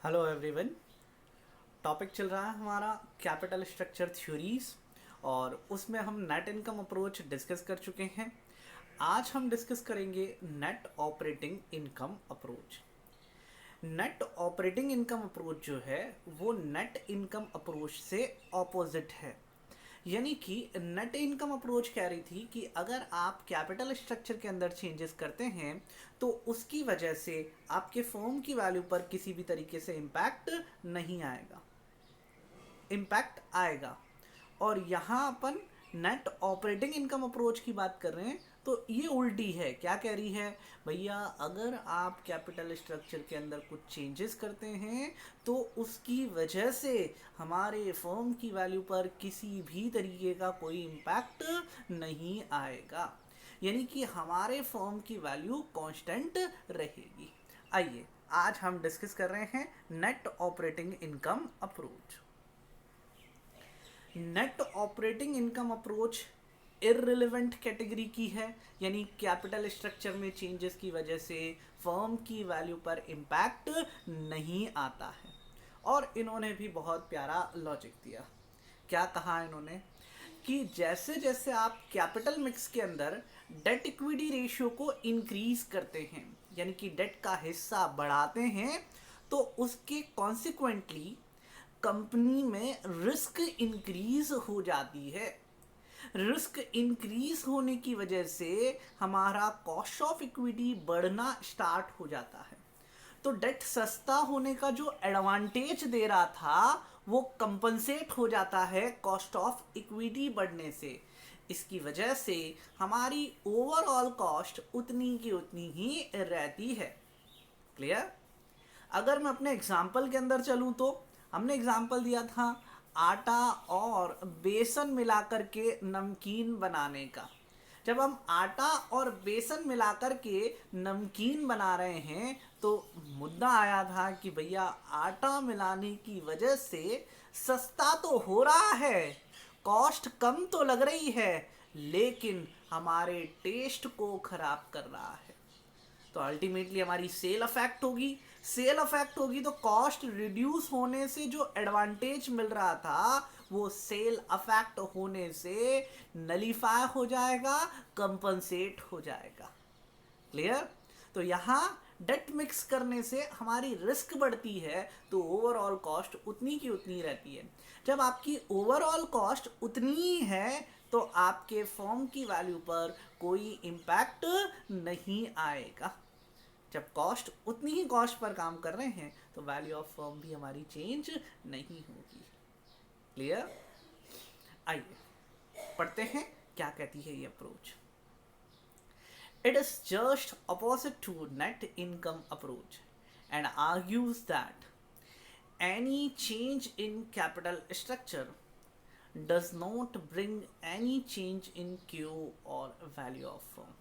Hello everyone. Topic चल रहा है हमारा कैपिटल स्ट्रक्चर थ्योरीज और उसमें हम नेट इनकम अप्रोच डिस्कस कर चुके हैं। आज हम डिस्कस करेंगे net operating income approach. Net operating income approach जो है वो नेट इनकम अप्रोच से ऑपोजिट है। यानी कि नेट इनकम अप्रोच कह रही थी कि अगर आप कैपिटल स्ट्रक्चर के अंदर चेंजेस करते हैं तो उसकी वजह से आपके फर्म की वैल्यू पर किसी भी तरीके से इम्पैक्ट नहीं आएगा, इम्पैक्ट आएगा। और यहाँ अपन नेट ऑपरेटिंग इनकम अप्रोच की बात कर रहे हैं तो ये उल्टी है। क्या कह रही है भैया, अगर आप कैपिटल स्ट्रक्चर के अंदर कुछ चेंजेस करते हैं तो उसकी वजह से हमारे फर्म की वैल्यू पर किसी भी तरीके का कोई इम्पैक्ट नहीं आएगा, यानी कि हमारे फर्म की वैल्यू कांस्टेंट रहेगी। आइए आज हम डिस्कस कर रहे हैं net operating income approach. Net operating income approach irrelevant category की है, यानी कैपिटल स्ट्रक्चर में चेंजेस की वजह से फर्म की वैल्यू पर इम्पैक्ट नहीं आता है। और इन्होंने भी बहुत प्यारा लॉजिक दिया। क्या कहा इन्होंने कि जैसे जैसे आप कैपिटल मिक्स के अंदर डेट इक्विटी रेशियो को इंक्रीज करते हैं, यानी कि डेट का हिस्सा बढ़ाते हैं, तो उसके कॉन्सिक्वेंटली कंपनी में रिस्क इंक्रीज हो जाती है। रिस्क इंक्रीज होने की वजह से हमारा कॉस्ट ऑफ इक्विटी बढ़ना स्टार्ट हो जाता है। तो डेट सस्ता होने का जो एडवांटेज दे रहा था वो कंपनसेट हो जाता है कॉस्ट ऑफ इक्विटी बढ़ने से। इसकी वजह से हमारी ओवरऑल कॉस्ट उतनी की उतनी ही रहती है। क्लियर? अगर मैं अपने एग्जाम्पल के अंदर चलूँ तो हमने एग्जाम्पल दिया था आटा और बेसन मिलाकर के नमकीन बनाने का। जब हम आटा और बेसन मिलाकर के नमकीन बना रहे हैं तो मुद्दा आया था कि भैया आटा मिलाने की वजह से सस्ता तो हो रहा है, कॉस्ट कम तो लग रही है, लेकिन हमारे टेस्ट को खराब कर रहा है। तो अल्टीमेटली हमारी सेल अफेक्ट होगी। सेल अफेक्ट होगी तो कॉस्ट रिड्यूस होने से जो एडवांटेज मिल रहा था वो सेल अफेक्ट होने से नलीफाई हो जाएगा, कंपनसेट हो जाएगा। क्लियर? तो यहाँ डेट मिक्स करने से हमारी रिस्क बढ़ती है तो ओवरऑल कॉस्ट उतनी की उतनी रहती है। जब आपकी ओवरऑल कॉस्ट उतनी ही है तो आपके फर्म की वैल्यू पर कोई इम्पैक्ट नहीं आएगा। जब कॉस्ट उतनी ही कॉस्ट पर काम कर रहे हैं तो वैल्यू ऑफ फर्म भी हमारी चेंज नहीं होगी। क्लियर? आइए पढ़ते हैं क्या कहती है ये approach. It is just opposite to net income approach and argues that any change in capital structure does not bring any change in Q or value of firm।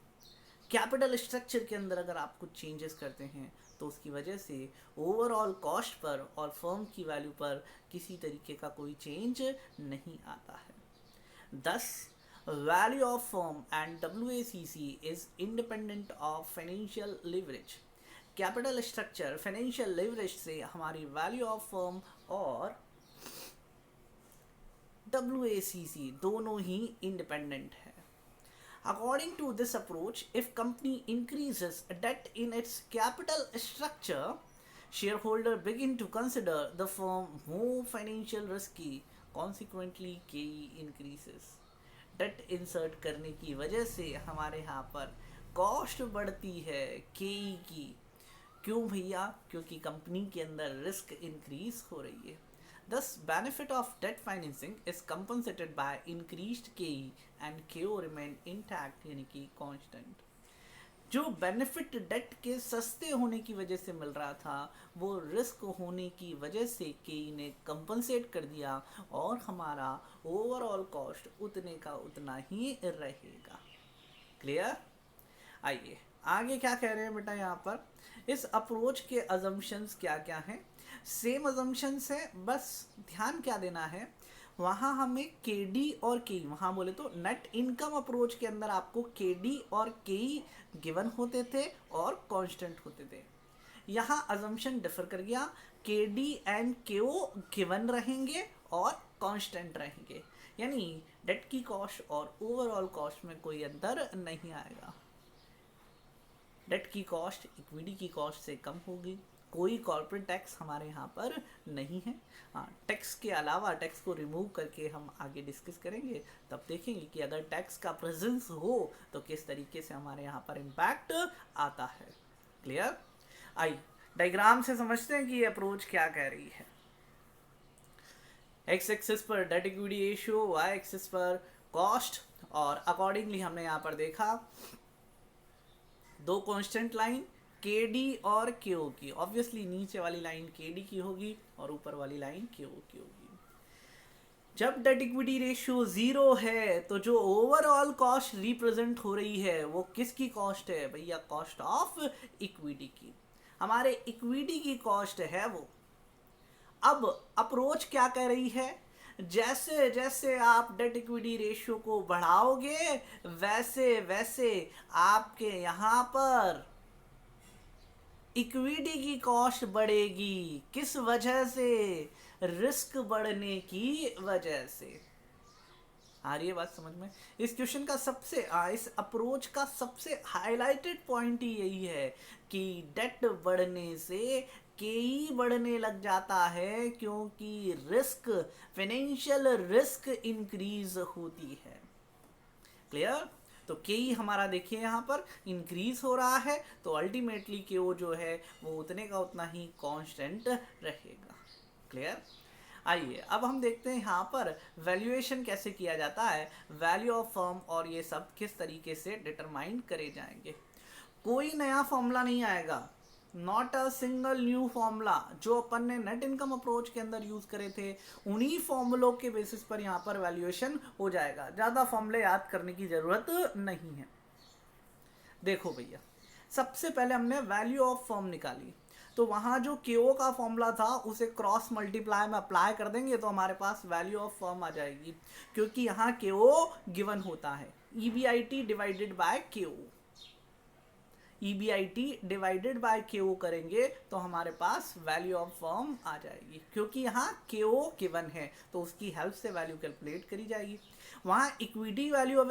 Capital structure के अंदर अगर आप कुछ चेंजेस करते हैं तो उसकी वजह से ओवरऑल कॉस्ट पर और फर्म की वैल्यू पर किसी तरीके का कोई चेंज नहीं आता है। Thus, value of firm and WACC is independent of financial leverage। Capital structure financial leverage से हमारी वैल्यू ऑफ फर्म और WACC दोनों ही इंडिपेंडेंट है। According to this approach, if company increases debt in its capital structure, shareholder begin to consider the firm more financial risky, consequently KE increases। Debt insert करने की वजह से हमारे यहाँ पर कॉस्ट बढ़ती है केई की। क्यों भैया? क्योंकि कंपनी के अंदर रिस्क इंक्रीज हो रही है। Thus benefit of debt financing is compensated by increased KE and KO remain intact, यानी कि कांस्टेंट। जो बेनिफिट डेट के सस्ते होने की वजह से मिल रहा था वो रिस्क होने की वजह से केई ने कंपनसेट कर दिया और हमारा ओवरऑल कॉस्ट उतने का उतना ही रहेगा। क्लियर? आइए आगे क्या कह रहे हैं बेटा यहाँ पर। इस अप्रोच के अजम्पशंस क्या क्या हैं? सेम अजम्पशंस है, बस ध्यान क्या देना है वहाँ हमें के डी और के, वहाँ बोले तो नेट इनकम अप्रोच के अंदर आपको के डी और के गिवन होते थे और कांस्टेंट होते थे। यहाँ अजम्पशन डिफर कर गया, के डी एंड के ओ गिवन रहेंगे और कांस्टेंट रहेंगे, यानी डेट की कॉस्ट और ओवरऑल कॉस्ट में कोई अंतर नहीं आएगा। डेट की कॉस्ट इक्विटी की कॉस्ट से कम होगी, कोई कॉर्पोरेट टैक्स हमारे यहाँ पर नहीं है। हाँ, टैक्स के अलावा टैक्स को रिमूव करके हम आगे डिस्कस करेंगे, तब देखेंगे कि अगर टैक्स का प्रेजेंस हो तो किस तरीके से हमारे यहाँ पर इम्पैक्ट आता है। क्लियर? आइए डायग्राम से समझते हैं कि ये अप्रोच क्या कह रही है। एक्स एक्सिस पर debt equity ratio, Y axis पर कॉस्ट, और अकॉर्डिंगली हमने यहाँ पर देखा दो कांस्टेंट लाइन के डी और के ओ की। ऑब्वियसली नीचे वाली लाइन के डी की होगी और ऊपर वाली लाइन के ओ की होगी। जब डेट इक्विटी रेशियो 0 है तो जो ओवरऑल कॉस्ट रिप्रेजेंट हो रही है वो किसकी कॉस्ट है भैया? कॉस्ट ऑफ इक्विटी की। हमारे इक्विटी की कॉस्ट है वो। अब अप्रोच क्या कह रही है? जैसे जैसे आप डेट इक्विटी रेशियो को बढ़ाओगे वैसे वैसे आपके यहाँ पर इक्विटी की कॉस्ट बढ़ेगी। किस वजह से? रिस्क बढ़ने की वजह से। आ रही है बात समझ में? इस क्वेश्चन का इस अप्रोच का सबसे हाईलाइटेड पॉइंट ही यही है कि डेट बढ़ने से केई बढ़ने लग जाता है, क्योंकि रिस्क, फाइनेंशियल रिस्क इंक्रीज होती है। क्लियर? तो केई हमारा देखिए यहाँ पर इंक्रीज हो रहा है, तो अल्टीमेटली के ओ जो है वो उतने का उतना ही कांस्टेंट रहेगा। क्लियर? आइए अब हम देखते हैं यहाँ पर वैल्यूएशन कैसे किया जाता है, वैल्यू ऑफ फर्म, और ये सब किस तरीके से डिटरमाइन करे जाएंगे। कोई नया फॉर्मूला नहीं आएगा, not a single new formula. जो अपन ने नेट इनकम अप्रोच के अंदर यूज करे थे उन्हीं फॉर्मूलों के बेसिस पर यहाँ पर वैल्यूएशन हो जाएगा। ज्यादा फॉर्मूले याद करने की जरूरत नहीं है। देखो भैया, सबसे पहले हमने वैल्यू ऑफ फर्म निकाली, तो वहां जो केओ का फॉर्मूला था उसे क्रॉस मल्टीप्लाई में अप्लाई कर देंगे तो हमारे पास वैल्यू ऑफ फर्म आ जाएगी, क्योंकि यहाँ केओ गिवन होता है। ईबीआईटी डिवाइडेड बाय केओ, EBIT डिवाइडेड बाय KO करेंगे तो हमारे पास वैल्यू ऑफ फर्म आ जाएगी, क्योंकि यहाँ KO गिवन है तो उसकी हेल्प से वैल्यू कैलकुलेट करी जाएगी। वहाँ इक्विटी वैल्यू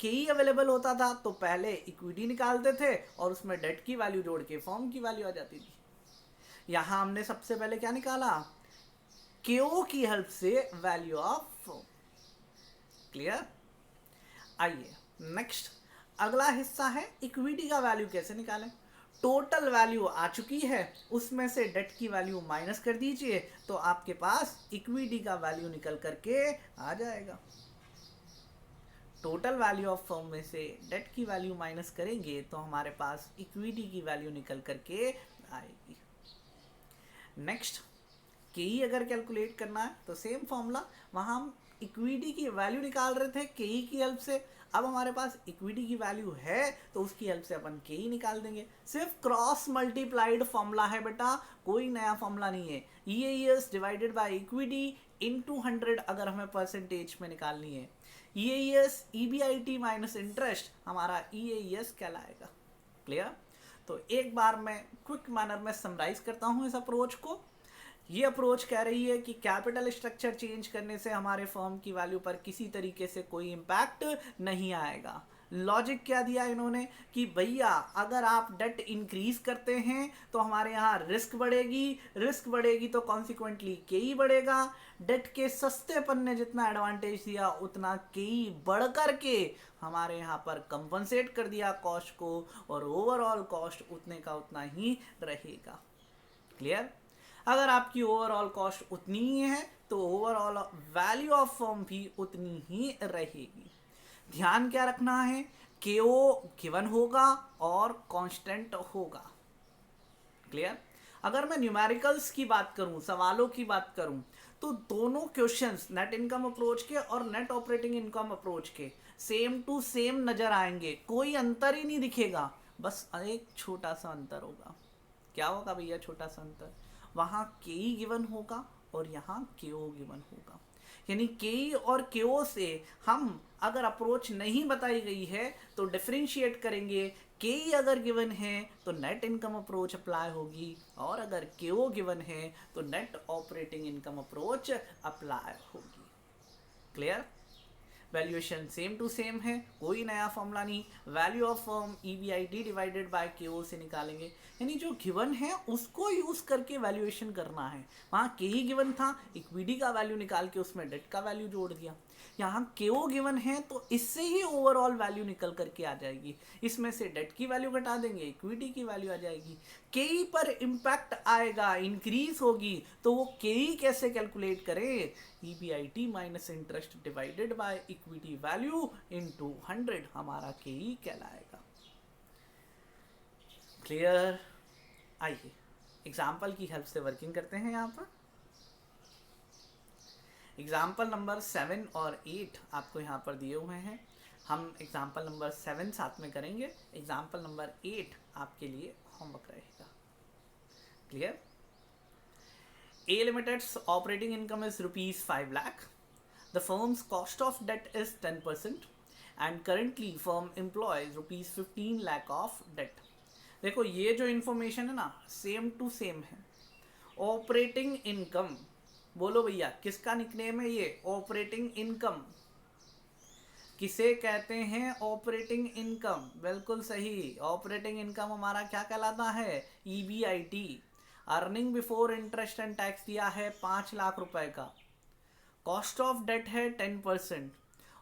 KE अवेलेबल होता था तो पहले इक्विटी निकालते थे और उसमें डेट की वैल्यू जोड़ के फर्म की वैल्यू आ जाती थी। यहाँ हमने सबसे पहले क्या निकाला? KO की हेल्प से वैल्यू ऑफ फर्म। क्लियर? आइए नेक्स्ट अगला हिस्सा है इक्विटी का वैल्यू कैसे निकालें। टोटल वैल्यू आ चुकी है, उसमें से डेट की वैल्यू माइनस कर दीजिए तो आपके पास इक्विटी का वैल्यू निकल करके आ जाएगा। टोटल वैल्यू ऑफ फर्म में से डेट की वैल्यू माइनस करेंगे तो हमारे पास इक्विटी की वैल्यू निकल करके आएगी। नेक्स्ट केई अगर कैलकुलेट करना है तो सेम फॉर्मूला, वहां हम इक्विटी की वैल्यू निकाल रहे थे केई की हेल्प से, अब हमारे पास इक्विटी की वैल्यू है तो उसकी हेल्प से अपन केई निकाल देंगे। सिर्फ क्रॉस मल्टीप्लाइड फॉर्मूला है बेटा, कोई नया फॉर्मूला नहीं है। EAS divided by equity into 100 अगर हमें परसेंटेज में निकालनी है। EAS EBIT माइनस इंटरेस्ट हमारा EAS कहलाएगा। क्लियर? तो एक बार मैं क्विक मैनर में समराइज करता हूँ इस अप्रोच को। ये अप्रोच कह रही है कि कैपिटल स्ट्रक्चर चेंज करने से हमारे फर्म की वैल्यू पर किसी तरीके से कोई इम्पैक्ट नहीं आएगा। लॉजिक क्या दिया इन्होंने कि भैया अगर आप डेट इंक्रीज करते हैं तो हमारे यहाँ रिस्क बढ़ेगी तो कॉन्सिक्वेंटली केई बढ़ेगा। डेट के सस्ते पन्ने जितना एडवांटेज दिया उतना केई बढ़ करके हमारे यहाँ पर कंपनसेट कर दिया कॉस्ट को, और ओवरऑल कॉस्ट उतने का उतना ही रहेगा। क्लियर? अगर आपकी ओवरऑल कॉस्ट उतनी ही है तो ओवरऑल वैल्यू ऑफ फर्म भी उतनी ही रहेगी। ध्यान क्या रखना है? KO गिवन होगा और कांस्टेंट होगा। क्लियर? अगर मैं न्यूमेरिकल्स की बात करूं, सवालों की बात करूं, तो दोनों क्वेश्चंस नेट इनकम अप्रोच के और नेट ऑपरेटिंग इनकम अप्रोच के सेम टू सेम नजर आएंगे, कोई अंतर ही नहीं दिखेगा। बस एक छोटा सा अंतर होगा। क्या होगा भैया छोटा सा अंतर? वहाँ KE गिवन होगा और यहाँ KO गिवन होगा। यानी KE और KO से हम अगर अप्रोच नहीं बताई गई है तो डिफरेंशिएट करेंगे के अगर गिवन है तो नेट इनकम अप्रोच अप्लाई होगी, और अगर के ओ गिवन है तो net operating income approach apply होगी। Clear? Valuation same to same है, कोई नया फॉर्मूला नहीं। Value of firm EBIT divided by K O से निकालेंगे, यानी जो गिवन है उसको यूज करके वैल्यूएशन करना है। वहाँ के ही गिवन था, इक्विटी का वैल्यू निकाल के उसमें डेट का वैल्यू जोड़ दिया। यहाँ केओ गिवन है तो इससे ही ओवरऑल वैल्यू निकल करके आ जाएगी, इसमें से डेट की वैल्यू घटा देंगे, इक्विटी की वैल्यू आ जाएगी। केई पर इम्पैक्ट आएगा, इंक्रीज होगी, तो वो केई कैसे कैलकुलेट करें? EBIT minus interest divided by equity value into 100 हमारा केई कहलाएगा। क्लियर? आइए एग्जाम्पल की हेल्प से वर्किंग करते हैं। यहाँ पर एग्जाम्पल नंबर 7 और 8 आपको यहाँ पर दिए हुए हैं। हम एग्जाम्पल नंबर 7 साथ में करेंगे, एग्जाम्पल नंबर 8 आपके लिए होमवर्क रहेगा। Clear? A Limited's operating income is rupees 5 lakh. The firm's cost of debt is 10% and currently firm employs rupees 15 lakh of debt. देखो ये जो इन्फॉर्मेशन है ना सेम टू सेम है। ऑपरेटिंग इनकम, बोलो भैया किसका निकनेम है ये? Operating income. किसे कहते हैं ऑपरेटिंग इनकम? बिल्कुल सही, ऑपरेटिंग इनकम हमारा क्या कहलाता है? EBIT. Earning before interest and tax दिया है 5 लाख रुपए का, कॉस्ट ऑफ डेट है 10%,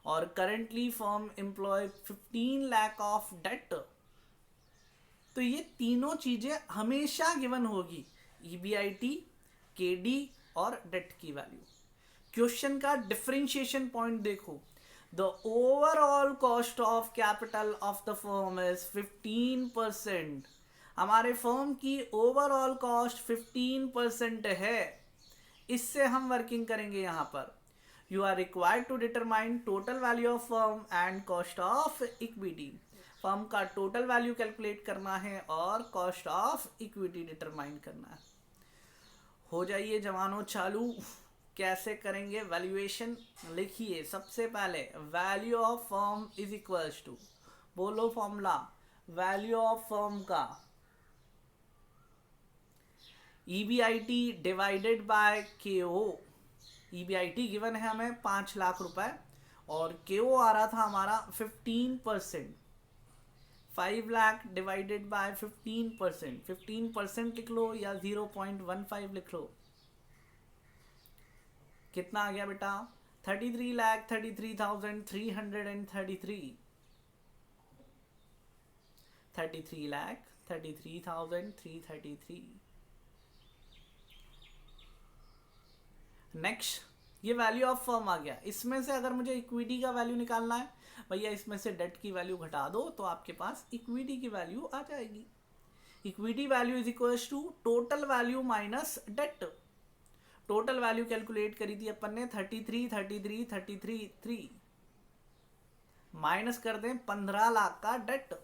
और currently firm employ 15 lakh of debt. तो ये तीनों चीजें हमेशा गिवन होगी, ईबीआईटी, केडी और डेट की वैल्यू। क्वेश्चन का डिफरेंशिएशन पॉइंट देखो, the overall cost of capital of the firm is 15%। हमारे फर्म की ओवरऑल कॉस्ट 15% है, इससे हम वर्किंग करेंगे। यहाँ पर you are required to determine total value of firm and cost of equity. Firm का टोटल वैल्यू कैलकुलेट करना है और कॉस्ट ऑफ इक्विटी डिटरमाइन करना है। हो जाइए जवानों चालू। कैसे करेंगे वैल्यूएशन? लिखिए सबसे पहले value of firm is equals to, बोलो फॉर्मूला, वैल्यू ऑफ फर्म का EBIT divided by KO. EBIT given है हमें 5 लाख रुपए और केओ आ रहा था हमारा 15%। 5 लाख डिवाइडेड बाय 15%, 15% लिख लो या 0.15 लिख लो। कितना आ गया बेटा? 33,33,333। 33,33,333। नेक्स्ट ये वैल्यू ऑफ फर्म आ गया। इसमें से अगर मुझे इक्विटी का वैल्यू निकालना है भैया, इसमें से डेट की वैल्यू घटा दो तो आपके पास इक्विटी की वैल्यू आ जाएगी। Equity value is equals to total value minus debt. Total value calculate करी थी अपन ने 33 माइनस कर दें 15 लाख का डेट।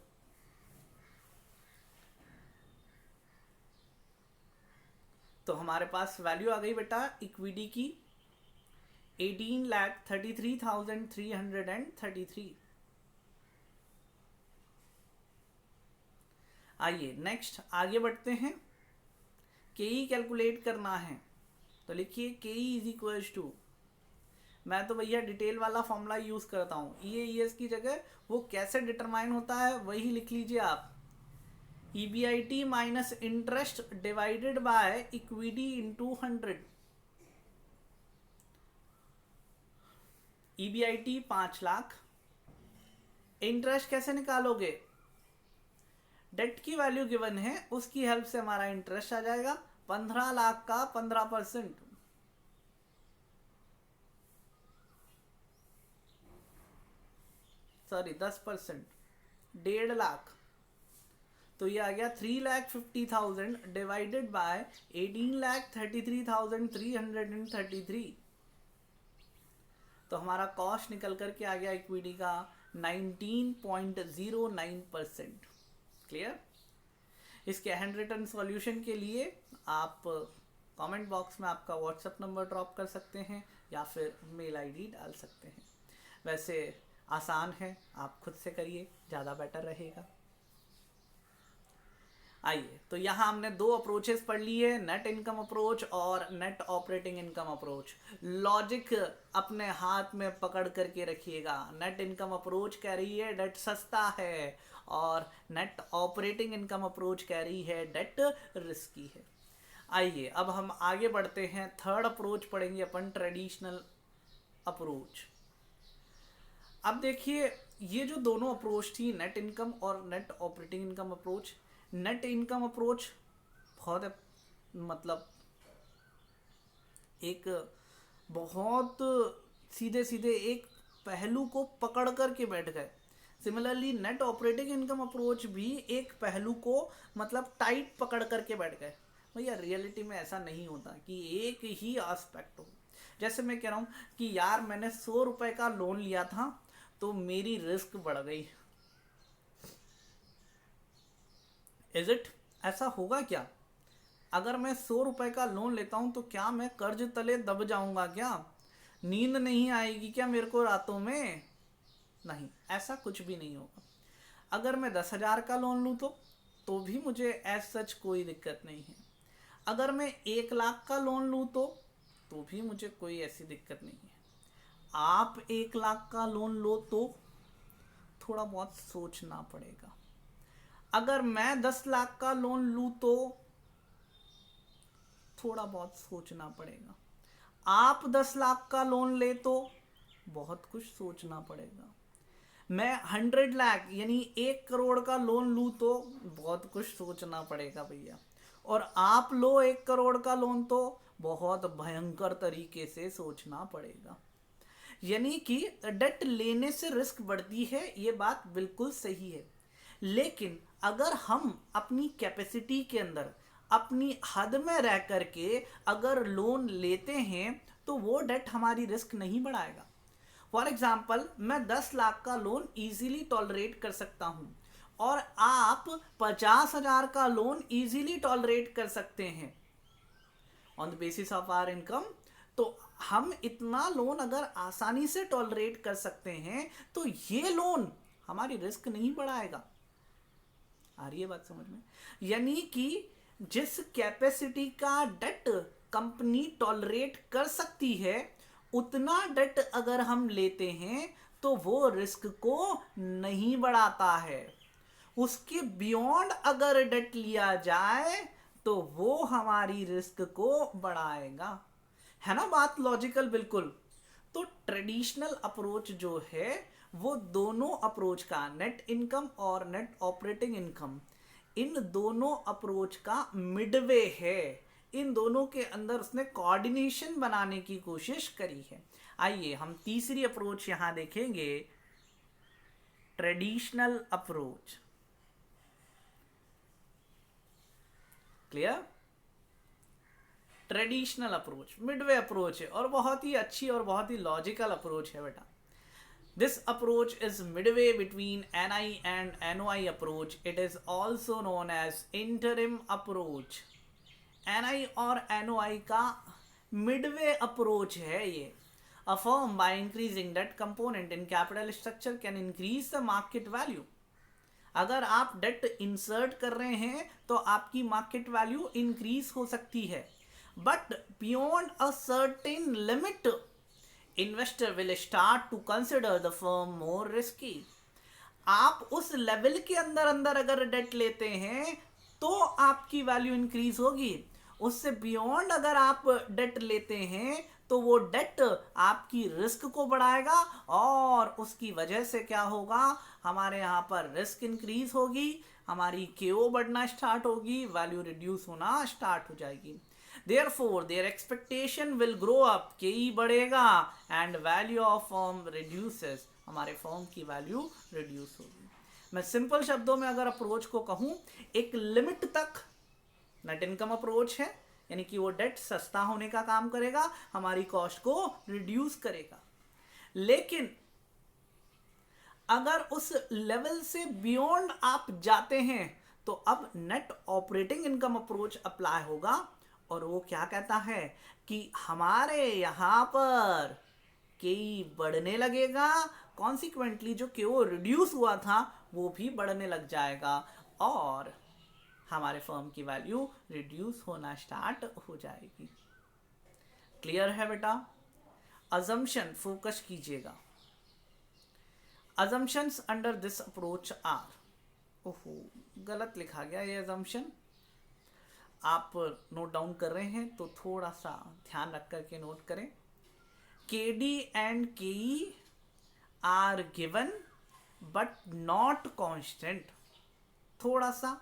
तो हमारे पास वैल्यू आ गई बेटा इक्विटी की 18,33,333। आइए नेक्स्ट आगे बढ़ते हैं। केई कैलकुलेट करना है तो लिखिए केई इज इक्वल्स टू, मैं तो भैया डिटेल वाला फॉर्मूला यूज करता हूँ, ईएस की जगह वो कैसे डिटरमाइन होता है वही लिख लीजिए आप। EBIT minus interest divided by equity into 100। EBIT 5 lakh, interest कैसे निकालोगे? डेट की वैल्यू गिवन है उसकी हेल्प से हमारा इंटरेस्ट आ जाएगा 15 लाख का 15%, सॉरी 10%, 1.5 लाख। तो ये आ गया 3,50,000 डिवाइडेड बाय 18,33,333। तो हमारा कॉस्ट निकल करके आ गया इक्विटी का 19.09%। क्लियर? इसके हैंड रिटन सॉल्यूशन के लिए आप कमेंट बॉक्स में आपका व्हाट्सएप नंबर ड्रॉप कर सकते हैं या फिर मेल आईडी डाल सकते हैं। वैसे आसान है, आप खुद से करिए, ज़्यादा बेटर रहेगा। आइए, तो यहाँ हमने दो अप्रोचेस पढ़ ली है, नेट इनकम अप्रोच और net operating income approach. Logic अपने हाथ में पकड़ करके रखिएगा। नेट इनकम अप्रोच कह रही है डेट सस्ता है, और नेट ऑपरेटिंग इनकम अप्रोच कह रही है डेट रिस्की है। आइए अब हम आगे बढ़ते हैं, थर्ड अप्रोच पढ़ेंगे अपन, ट्रेडिशनल अप्रोच। अब देखिए, ये जो दोनों अप्रोच थी, नेट इनकम और net operating income approach, net income approach बहुत मतलब एक बहुत सीधे सीधे एक पहलू को पकड़ करके बैठ गए। Similarly net operating income approach भी एक पहलू को मतलब टाइट पकड़ करके बैठ गए। भैया रियलिटी में ऐसा नहीं होता कि एक ही एस्पेक्ट हो। जैसे मैं कह रहा हूँ कि यार मैंने 100 रुपए का लोन लिया था तो मेरी रिस्क बढ़ गई। Is it? ऐसा होगा क्या? अगर मैं 100 रुपए का लोन लेता हूं तो क्या मैं कर्ज तले दब जाऊंगा? क्या नींद नहीं आएगी क्या मेरे को रातों में? नहीं, ऐसा कुछ भी नहीं होगा। अगर मैं 10,000 का लोन लूँ तो भी मुझे एज सच कोई दिक्कत नहीं है। अगर मैं 1 लाख का लोन लूँ तो भी मुझे कोई ऐसी दिक्कत नहीं है। आप 1 लाख का लोन लो तो थोड़ा बहुत सोचना पड़ेगा। अगर मैं 10 लाख का लोन लूँ तो थोड़ा बहुत सोचना पड़ेगा। आप 10 लाख का लोन ले तो बहुत कुछ सोचना पड़ेगा। मैं 100 लाख यानी 1 करोड़ का लोन लूँ तो बहुत कुछ सोचना पड़ेगा भैया। और आप लो 1 करोड़ का लोन तो बहुत भयंकर तरीके से सोचना पड़ेगा। यानी कि डेट लेने से रिस्क बढ़ती है, ये बात बिल्कुल सही है। लेकिन अगर हम अपनी कैपेसिटी के अंदर अपनी हद में रह करके अगर लोन लेते हैं तो वो डेट हमारी रिस्क नहीं बढ़ाएगा। फॉर एग्जाम्पल, मैं 10 लाख का लोन इजीली टॉलरेट कर सकता हूं और आप 50,000 का लोन इजीली टॉलरेट कर सकते हैं on the basis of our income. तो हम इतना लोन अगर आसानी से टॉलरेट कर सकते हैं तो ये लोन हमारी रिस्क नहीं बढ़ाएगा। आ रही है बात समझ में? यानी कि जिस कैपेसिटी का डेट कंपनी टॉलरेट कर सकती है उतना डेट अगर हम लेते हैं तो वो रिस्क को नहीं बढ़ाता है। उसके बियॉन्ड अगर डेट लिया जाए तो वो हमारी रिस्क को बढ़ाएगा। है ना बात लॉजिकल? बिल्कुल। तो ट्रेडिशनल अप्रोच जो है वो दोनों अप्रोच का, नेट इनकम और नेट ऑपरेटिंग इनकम, इन दोनों अप्रोच का मिडवे है। इन दोनों के अंदर उसने कोऑर्डिनेशन बनाने की कोशिश करी है। आइए हम तीसरी अप्रोच यहां देखेंगे, traditional approach. Clear? Traditional approach Midway approach है और बहुत ही अच्छी और बहुत ही लॉजिकल अप्रोच है बेटा। This approach is midway between NI and NOI approach. It is also known as interim approach. NI और NOI का midway approach है ये। A firm by increasing debt component in capital structure can increase the market value. अगर आप date insert कर रहे हैं तो आपकी मार्केट वैल्यू इंक्रीज हो सकती है, but beyond a certain limit investor will start to consider the firm more risky. आप उस लेवल के अंदर अंदर अगर डेट लेते हैं तो आपकी वैल्यू इंक्रीज होगी। उससे बियॉन्ड अगर आप डेट लेते हैं तो वो डेट आपकी रिस्क को बढ़ाएगा और उसकी वजह से क्या होगा, हमारे यहाँ पर रिस्क इंक्रीज होगी, हमारी केओ बढ़ना स्टार्ट होगी, वैल्यू रिड्यूस होना स्टार्ट हो जाएगी। Therefore, their expectation will grow up, KE बढ़ेगा and value of firm reduces, हमारे फर्म की वैल्यू रिड्यूस होगी। मैं सिंपल शब्दों में अगर अप्रोच को कहूं, एक लिमिट तक नेट इनकम अप्रोच है, यानी कि वो डेट सस्ता होने का काम करेगा, हमारी कॉस्ट को रिड्यूस करेगा। लेकिन अगर उस लेवल से बियॉन्ड आप जाते हैं तो अब net operating income approach apply होगा और वो क्या कहता है कि हमारे यहाँ पर केई बढ़ने लगेगा, कॉन्सिक्वेंटली जो केओ रिड्यूस हुआ था वो भी बढ़ने लग जाएगा और हमारे फर्म की वैल्यू रिड्यूस होना स्टार्ट हो जाएगी। क्लियर है बेटा? अजम्पशन फोकस कीजिएगा। Assumptions under this approach are, ओहो गलत लिखा गया ये अजम्पशन। आप नोट डाउन कर रहे हैं तो थोड़ा सा ध्यान रख करके नोट करें। के डी एंड के E R given but not constant. थोड़ा सा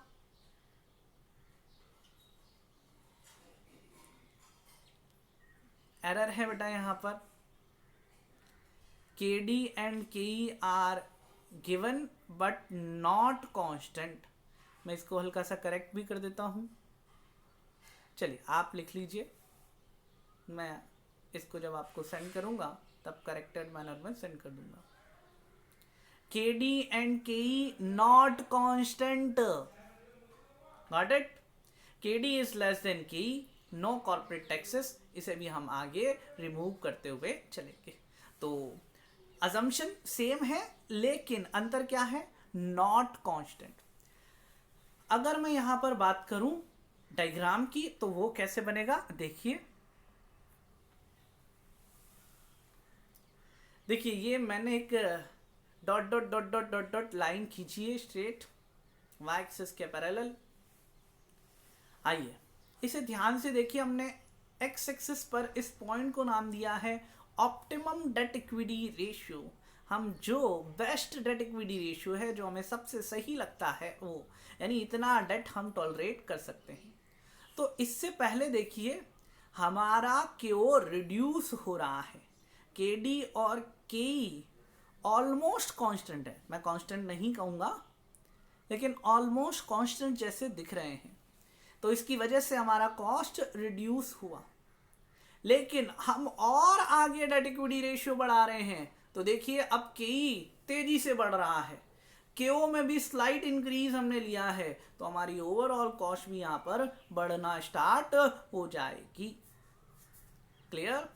एरर है बेटा यहां पर। के डी एंड के E R given but not constant. मैं इसको हल्का सा करेक्ट भी कर देता हूं। चलिए आप लिख लीजिए, मैं इसको जब आपको सेंड करूंगा तब करेक्टेड मैनर में सेंड कर दूंगा। के डी एंड के ई नॉट कांस्टेंट, गॉट इट? के डी इज लेस देन के ई, नो कॉर्पोरेट टैक्सेस। इसे भी हम आगे रिमूव करते हुए चलेंगे। तो अजम्पशन सेम है लेकिन अंतर क्या है? Not constant. अगर मैं यहां पर बात करूं डायग्राम की तो वो कैसे बनेगा देखिए। देखिए ये मैंने एक dot dot dot dot dot dot line खींची है स्ट्रेट वाई एक्सिस के पैरेलल। आइए इसे ध्यान से देखिए। हमने एक्स एक्सिस पर इस पॉइंट को नाम दिया है ऑप्टिमम डेट इक्विटी रेशियो। हम जो बेस्ट डेट इक्विटी रेशियो है, जो हमें सबसे सही लगता है वो, यानी इतना डेट हम टॉलरेट कर सकते हैं। तो इससे पहले देखिए हमारा क्यू रिड्यूस हो रहा है। के डी और के ई ऑलमोस्ट कांस्टेंट है, मैं कांस्टेंट नहीं कहूँगा लेकिन ऑलमोस्ट कांस्टेंट जैसे दिख रहे हैं। तो इसकी वजह से हमारा कॉस्ट रिड्यूस हुआ। लेकिन हम और आगे डेट इक्विटी रेशियो बढ़ा रहे हैं तो देखिए अब के ई तेजी से बढ़ रहा है, केओ में भी स्लाइट इंक्रीज हमने लिया है, तो हमारी ओवरऑल कॉस्ट भी यहां पर बढ़ना स्टार्ट हो जाएगी। क्लियर?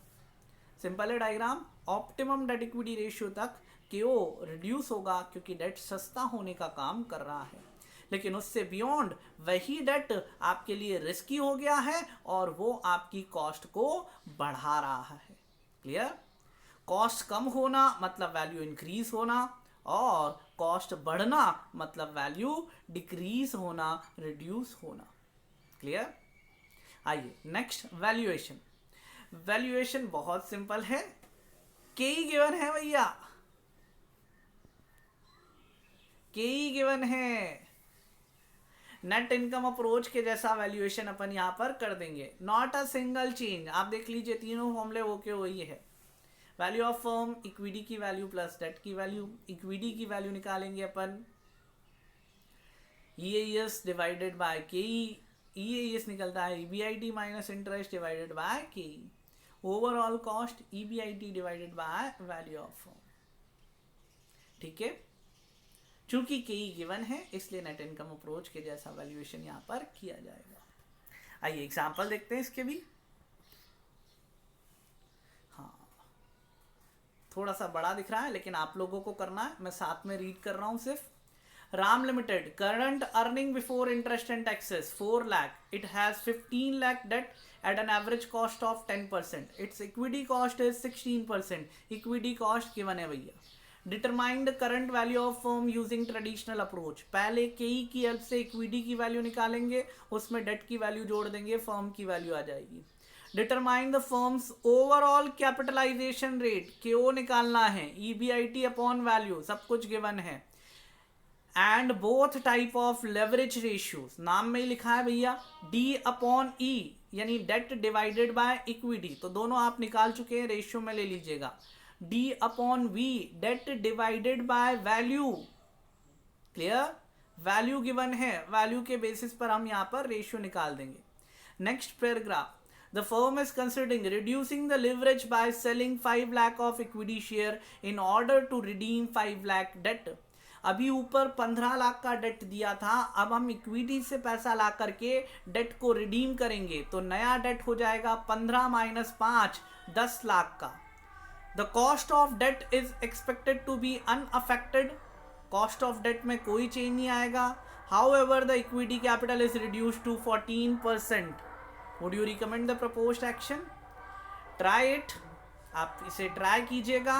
सिंपल है diagram. Optimum date equity ratio तक केओ रिड्यूस होगा क्योंकि डेट सस्ता होने का काम कर रहा है, लेकिन उससे बियॉन्ड वही डेट आपके लिए रिस्की हो गया है और वो आपकी कॉस्ट को बढ़ा रहा है। क्लियर? कॉस्ट कम होना मतलब वैल्यू इंक्रीज होना, और कॉस्ट बढ़ना मतलब वैल्यू डिक्रीज होना, रिड्यूस होना। क्लियर? आइए नेक्स्ट वैल्यूएशन। वैल्यूएशन बहुत सिंपल है। के ही गिवन है भैया, के ही गिवन है। नेट इनकम अप्रोच के जैसा वैल्यूएशन अपन यहां पर कर देंगे। Not a single change. आप देख लीजिए तीनों फॉर्मूले वो के वही है। वैल्यू ऑफ फर्म, इक्विटी की वैल्यू प्लस डेट की वैल्यू। इक्विटी की वैल्यू निकालेंगे अपन EAS डिवाइडेड बाय के। EAS निकलता है EBIT minus interest divided by K. Overall cost EBIT डिवाइडेड बाय वैल्यू ऑफ फर्म। ठीक है? चूंकि के गिवन है इसलिए नेट इनकम अप्रोच के जैसा वैल्यूएशन यहां पर किया जाएगा। आइए एग्जांपल देखते हैं इसके भी। हाँ थोड़ा सा बड़ा दिख रहा है लेकिन आप लोगों को करना है, मैं साथ में रीड कर रहा हूं सिर्फ। Ram limited current earning before interest and taxes 4 lakh. It has 15 lakh debt at an average cost of 10%. Its equity cost is 16%. Equity cost given है भैया। Determine the current value of firm using traditional approach. पहले केई की help से equity की value निकालेंगे, उसमें date की वैल्यू जोड़ देंगे, फर्म की वैल्यू आ जाएगी। Determine the firm's overall capitalization rate. KO निकालना है, EBIT अपॉन वैल्यू, सब कुछ गिवन है। And both type of leverage ratios, नाम में ही लिखा है भैया D अपॉन E, यानी डेट डिवाइडेड बाय इक्विटी, तो दोनों आप निकाल चुके हैं, रेशियो में ले लीजिएगा। D upon V, date divided बाय वैल्यू। क्लियर? वैल्यू गिवन है, वैल्यू के बेसिस पर हम यहाँ पर रेशियो निकाल देंगे। Next paragraph. The firm is considering reducing the leverage by selling 5 lakh of equity share in order to redeem 5 lakh debt. अभी ऊपर 15 लाख का डेट दिया था, अब हम इक्विटी से पैसा ला करके डेट को रिडीम करेंगे तो नया डेट हो जाएगा 15 माइनस 5, 10 लाख का। The cost of debt is expected to be unaffected. Cost of debt में कोई चेंज नहीं आएगा। However, the equity capital is reduced to 14%. Would you recommend the proposed action? Try it. आप इसे ट्राई कीजिएगा,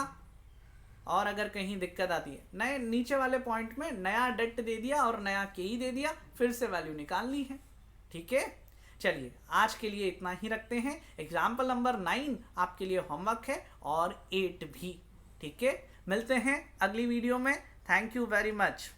और अगर कहीं दिक्कत आती है, नए नीचे वाले पॉइंट में नया डेट दे दिया और नया के दे दिया, फिर से वैल्यू निकालनी है। ठीक है, चलिए आज के लिए इतना ही रखते हैं। एग्जाम्पल नंबर 9 आपके लिए होमवर्क है और 8 भी। ठीक है, मिलते हैं अगली वीडियो में। Thank you very much.